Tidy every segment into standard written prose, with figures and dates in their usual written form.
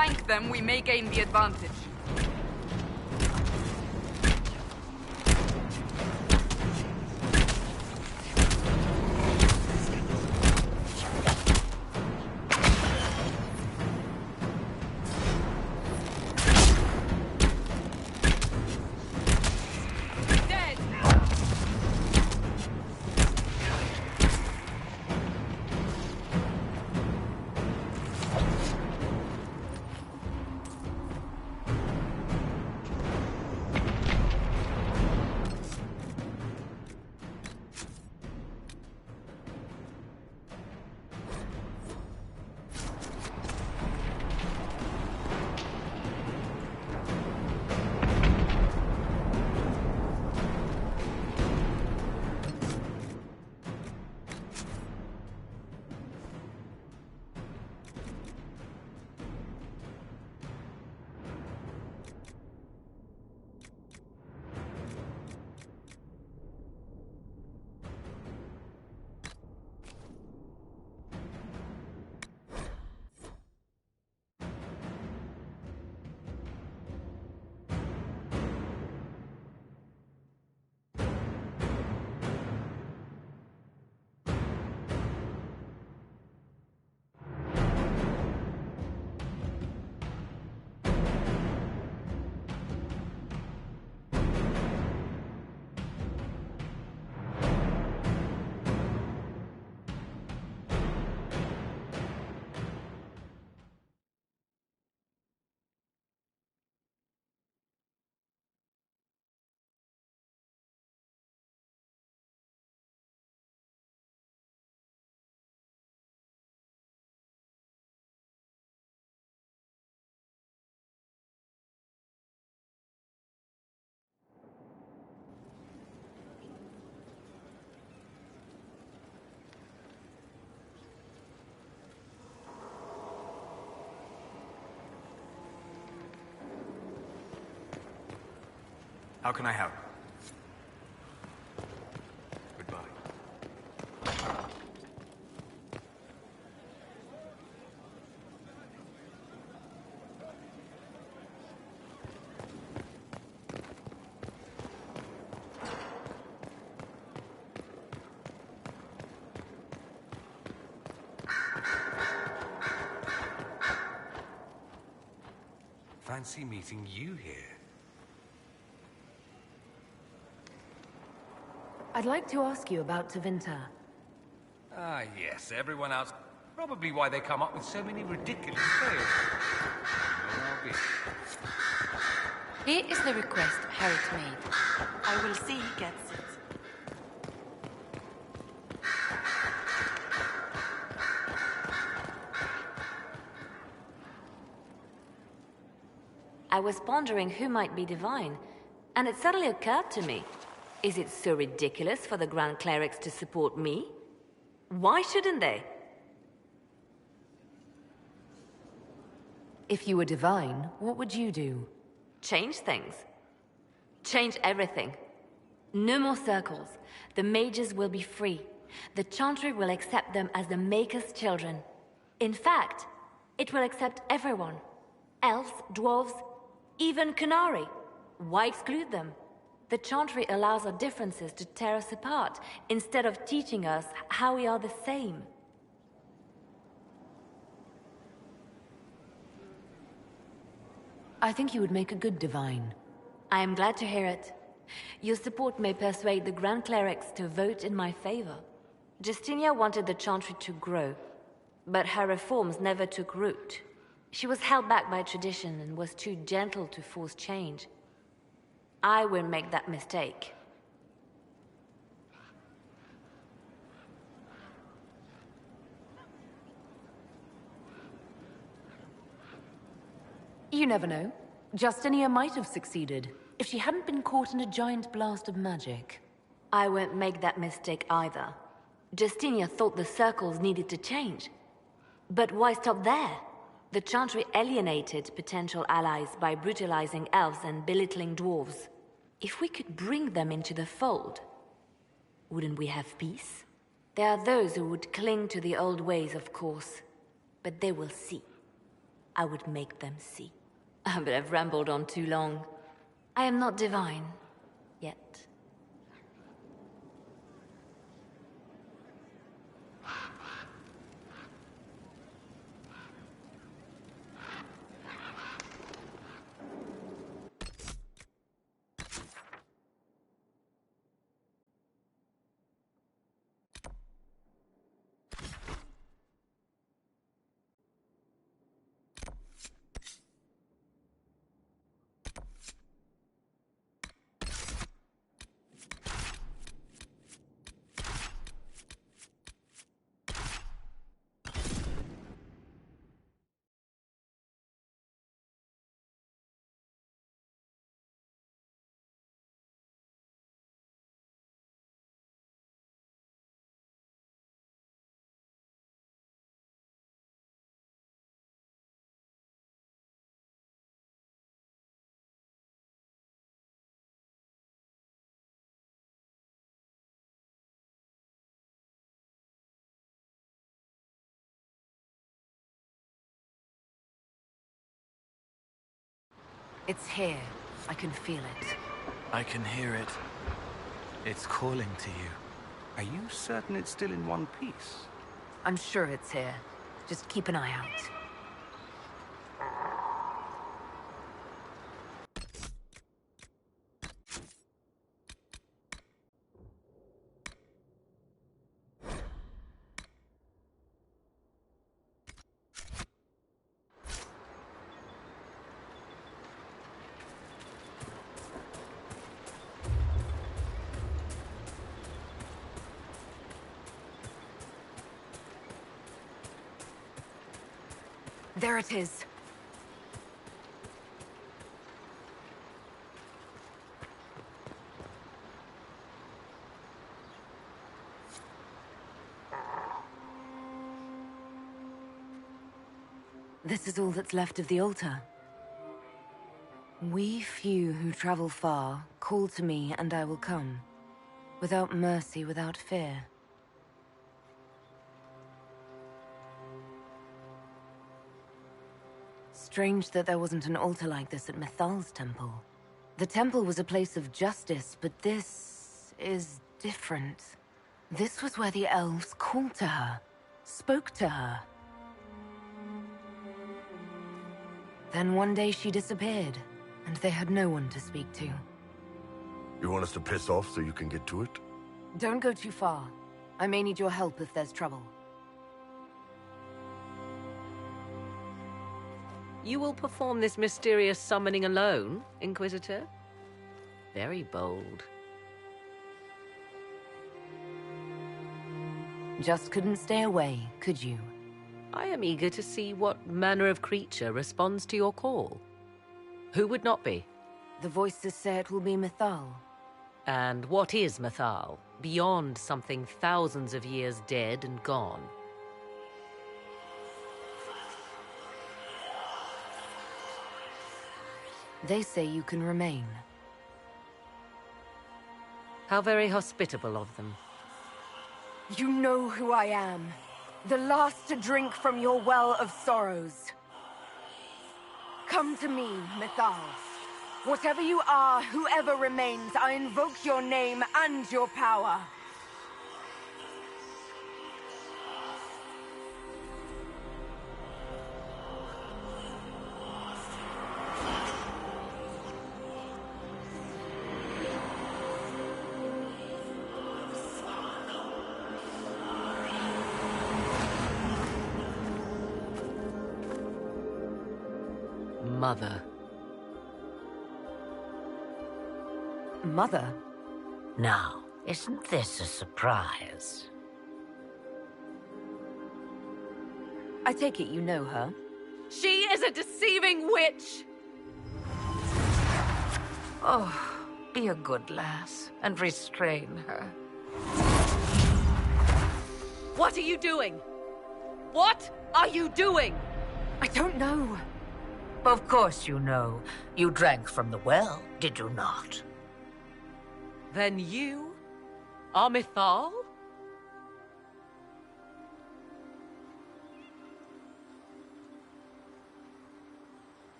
flank them, we may gain the advantage. How can I help? Goodbye. Fancy meeting you here. I'd like to ask you about Tevinter. Ah, yes, everyone else. Probably why they come up with so many ridiculous tales. Here is the request Harriet made. I will see he gets it. I was pondering who might be divine, and it suddenly occurred to me. Is it so ridiculous for the Grand Clerics to support me? Why shouldn't they? If you were divine, what would you do? Change things. Change everything. No more circles. The mages will be free. The Chantry will accept them as the Maker's children. In fact, it will accept everyone. Elves, dwarves, even Canary. Why exclude them? The Chantry allows our differences to tear us apart, instead of teaching us how we are the same. I think you would make a good divine. I am glad to hear it. Your support may persuade the Grand Clerics to vote in my favor. Justinia wanted the Chantry to grow, but her reforms never took root. She was held back by tradition and was too gentle to force change. I won't make that mistake. You never know. Justinia might have succeeded, if she hadn't been caught in a giant blast of magic. I won't make that mistake either. Justinia thought the circles needed to change. But why stop there? The Chantry alienated potential allies by brutalizing elves and belittling dwarves. If we could bring them into the fold, wouldn't we have peace? There are those who would cling to the old ways, of course, but they will see. I would make them see. But I've rambled on too long. I am not divine. Yet. It's here. I can feel it. I can hear it. It's calling to you. Are you certain it's still in one piece? I'm sure it's here. Just keep an eye out. There it is. This is all that's left of the altar. We few who travel far, call to me and I will come. Without mercy, without fear. Strange that there wasn't an altar like this at Mythal's temple. The temple was a place of justice, but this is different. This was where the elves called to her, spoke to her. Then one day she disappeared, and they had no one to speak to. You want us to piss off so you can get to it? Don't go too far. I may need your help if there's trouble. You will perform this mysterious summoning alone, Inquisitor? Very bold. Just couldn't stay away, could you? I am eager to see what manner of creature responds to your call. Who would not be? The voices say it will be Mythal. And what is Mythal, beyond something thousands of years dead and gone? They say you can remain. How very hospitable of them. You know who I am. The last to drink from your well of sorrows. Come to me, Mythal. Whatever you are, whoever remains, I invoke your name and your power. Mother. Mother? Now, isn't this a surprise? I take it you know her. She is a deceiving witch! Oh, be a good lass and restrain her. What are you doing? What are you doing? I don't know. Of course you know. You drank from the well, did you not? Then you are Mythal?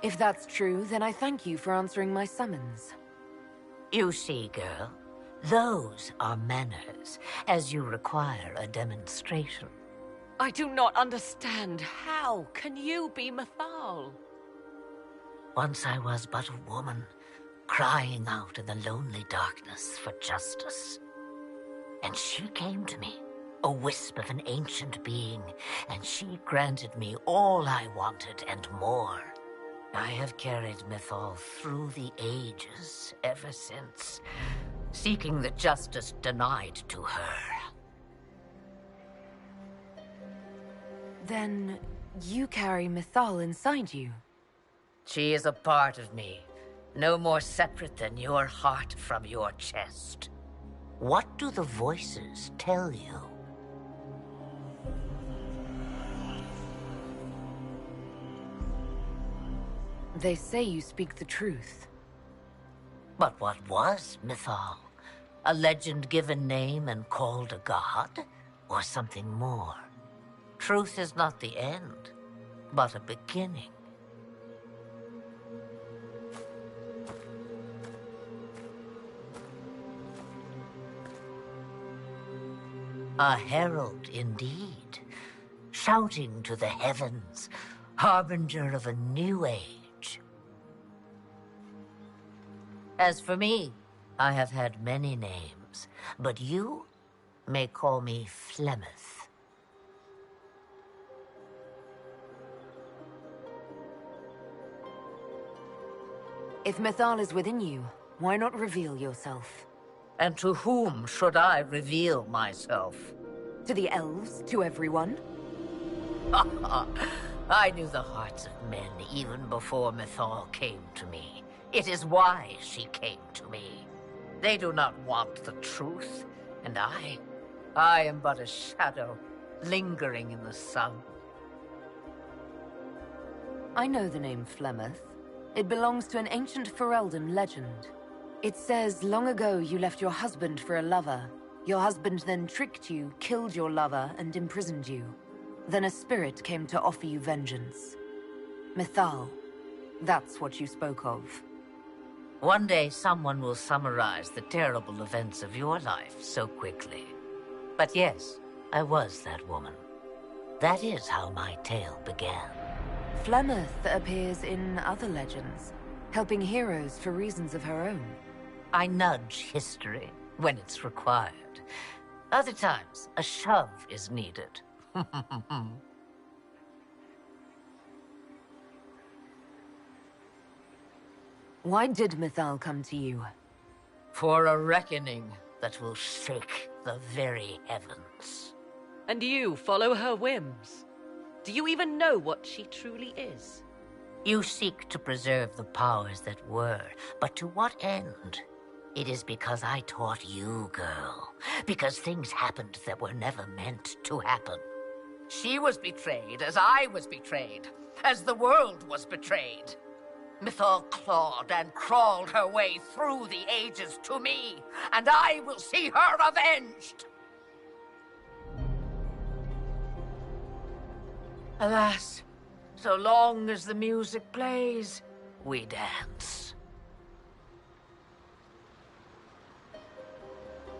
If that's true, then I thank you for answering my summons. You see, girl, those are manners, as you require a demonstration. I do not understand. How can you be Mathal? Once I was but a woman, crying out in the lonely darkness for justice. And she came to me, a wisp of an ancient being, and she granted me all I wanted and more. I have carried Mythal through the ages ever since, seeking the justice denied to her. Then you carry Mythal inside you. She is a part of me, no more separate than your heart from your chest. What do the voices tell you? They say you speak the truth. But what was Mythal? A legend given name and called a god? Or something more? Truth is not the end, but a beginning. A herald indeed, shouting to the heavens, harbinger of a new age. As for me, I have had many names, but you may call me Flemeth. If Mythal is within you, why not reveal yourself? And to whom should I reveal myself? To the elves? To everyone? I knew the hearts of men even before Mythal came to me. It is why she came to me. They do not want the truth, and I am but a shadow, lingering in the sun. I know the name Flemeth. It belongs to an ancient Ferelden legend. It says long ago you left your husband for a lover. Your husband then tricked you, killed your lover, and imprisoned you. Then a spirit came to offer you vengeance. Mythal, that's what you spoke of. One day someone will summarize the terrible events of your life so quickly. But yes, I was that woman. That is how my tale began. Flemeth appears in other legends, helping heroes for reasons of her own. I nudge history when it's required. Other times, a shove is needed. Why did Mythal come to you? For a reckoning that will shake the very heavens. And you follow her whims? Do you even know what she truly is? You seek to preserve the powers that were, but to what end? It is because I taught you, girl. Because things happened that were never meant to happen. She was betrayed as I was betrayed, as the world was betrayed. Mythal clawed and crawled her way through the ages to me, and I will see her avenged! Alas, so long as the music plays, we dance.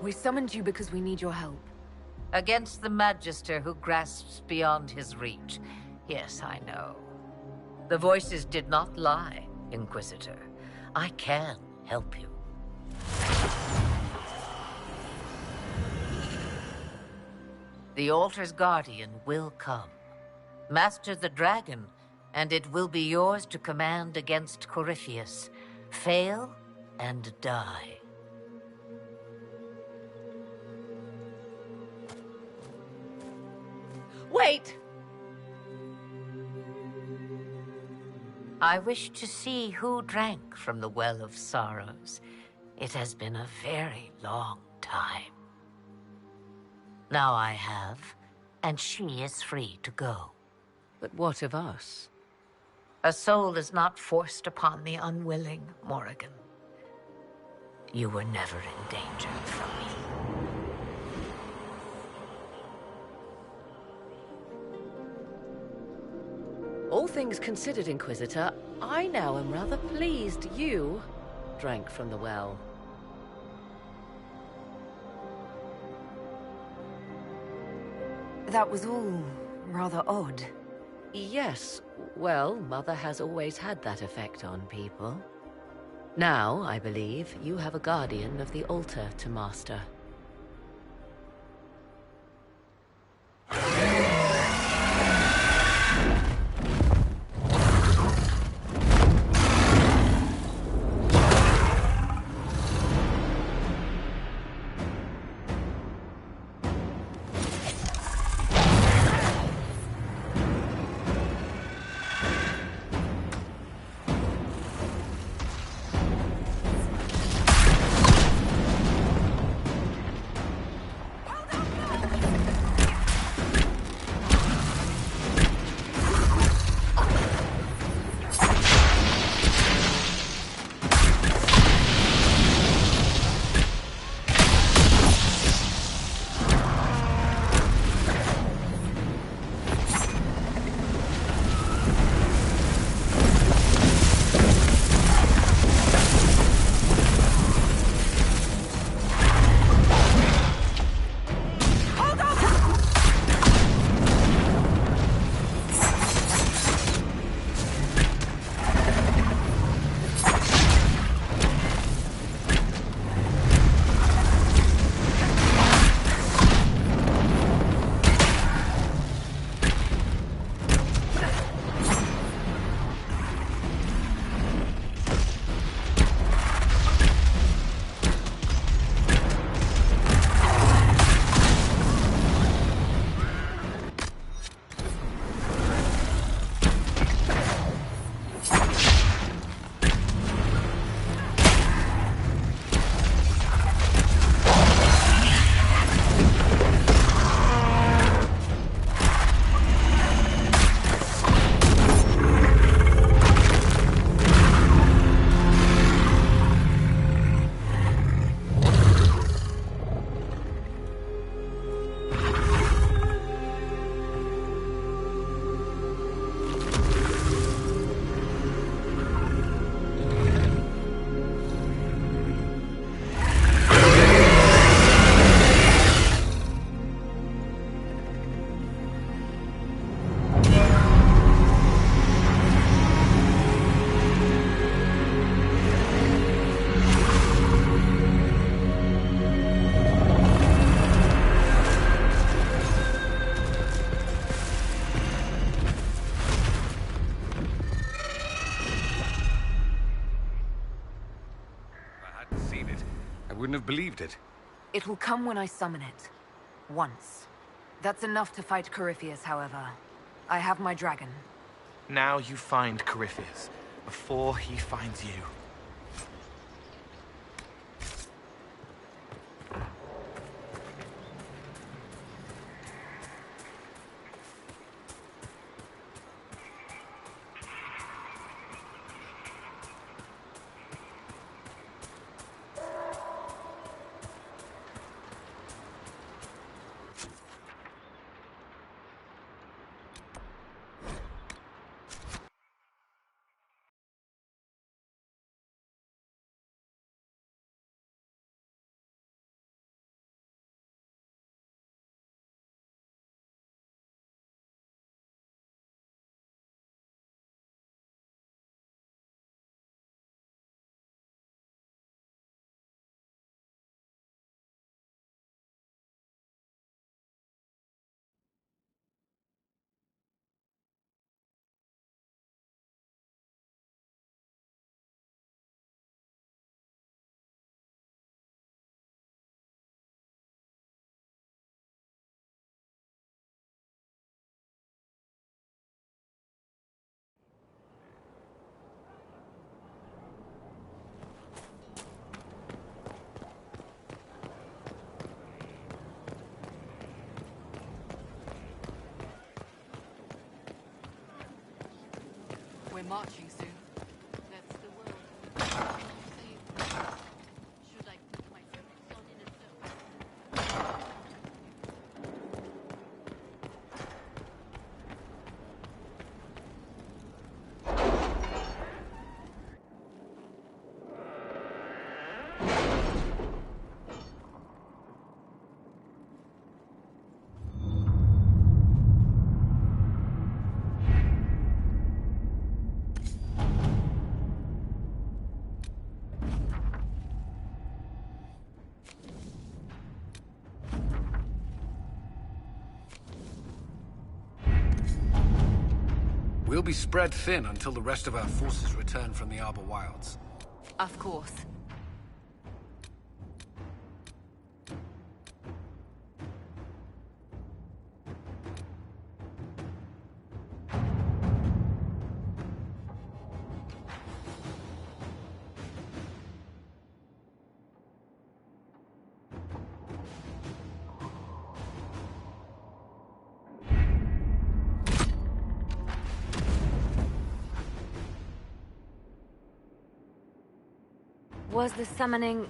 We summoned you because we need your help. Against the Magister who grasps beyond his reach. Yes, I know. The voices did not lie, Inquisitor. I can help you. The Altar's Guardian will come. Master the dragon, and it will be yours to command against Corypheus. Fail and die. Wait! I wish to see who drank from the Well of Sorrows. It has been a very long time. Now I have, and she is free to go. But what of us? A soul is not forced upon the unwilling, Morrigan. You were never in danger from me. All things things considered, Inquisitor, I now am rather pleased you drank from the well. That was all rather odd. Yes, well, Mother has always had that effect on people. Now, I believe, you have a guardian of the altar to master. Wouldn't have believed it. It will come when I summon it. Once. That's enough to fight Corypheus, however. I have my dragon. Now you find Corypheus, before he finds you. We're marching soon. That's the word. Should I put my boots on in a cloak? We'll be spread thin until the rest of our forces return from the Arbor Wilds. Of course. Was the summoning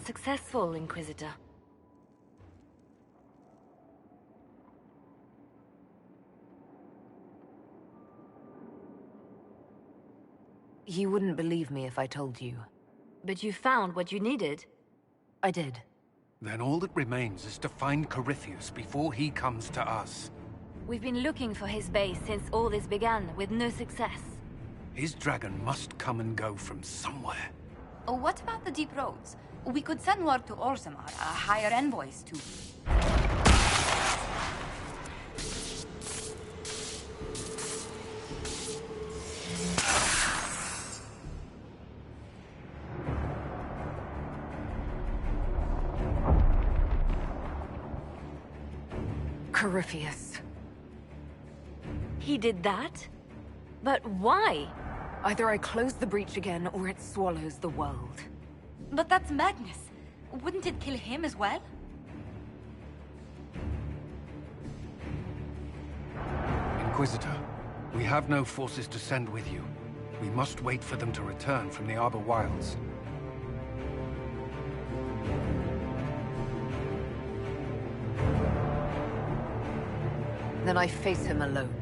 successful, Inquisitor? You wouldn't believe me if I told you. But you found what you needed? I did. Then all that remains is to find Corypheus before he comes to us. We've been looking for his base since all this began, with no success. His dragon must come and go from somewhere. Oh, what about the deep roads? We could send word to Orzammar, hire envoys to... Corypheus. He did that? But why? Either I close the breach again, or it swallows the world. But that's madness. Wouldn't it kill him as well? Inquisitor, we have no forces to send with you. We must wait for them to return from the Arbor Wilds. Then I face him alone.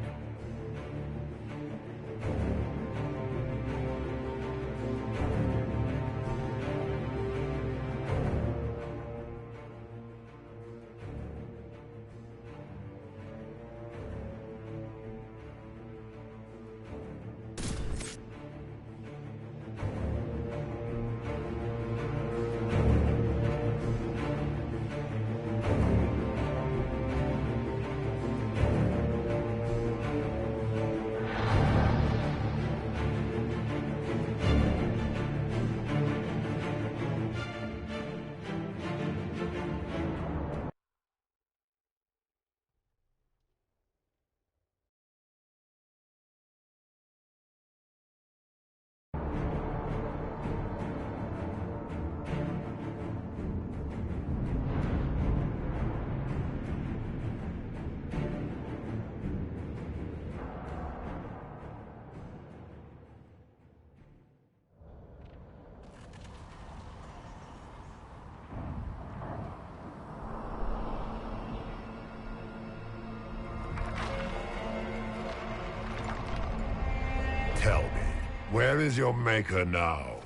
Tell me, where is your maker now?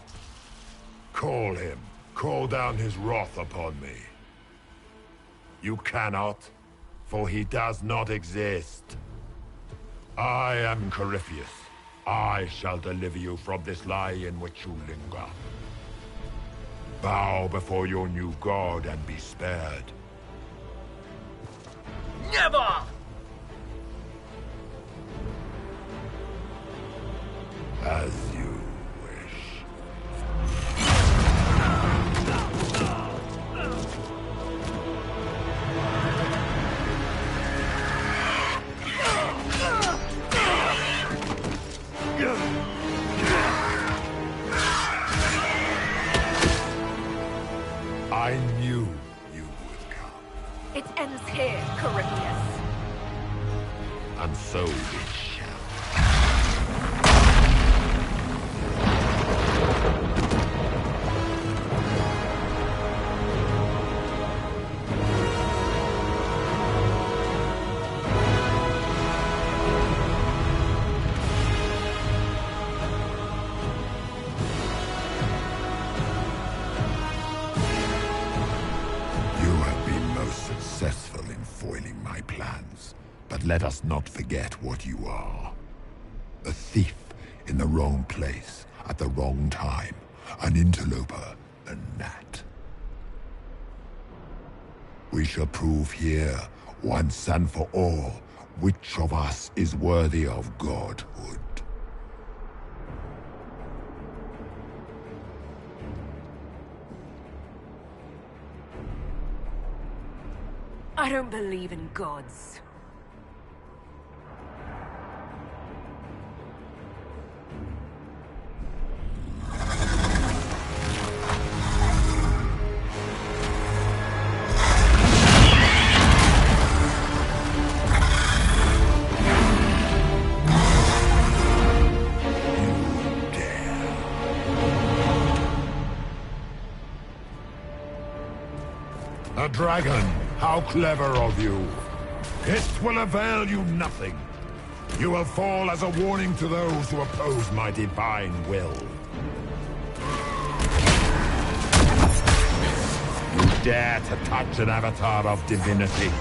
Call him. Call down his wrath upon me. You cannot, for he does not exist. I am Corypheus. I shall deliver you from this lie in which you linger. Bow before your new god and be spared. Never! As you wish. I knew you would come. It ends here, Corypheus. And so it shall. Successful in foiling my plans, but let us not forget what you are. A thief in the wrong place at the wrong time, an interloper, a gnat. We shall prove here, once and for all, Which of us is worthy of godhood? I don't believe in gods. A dragon! How clever of you! It will avail you nothing. You will fall as a warning to those who oppose my divine will. You dare to touch an avatar of divinity?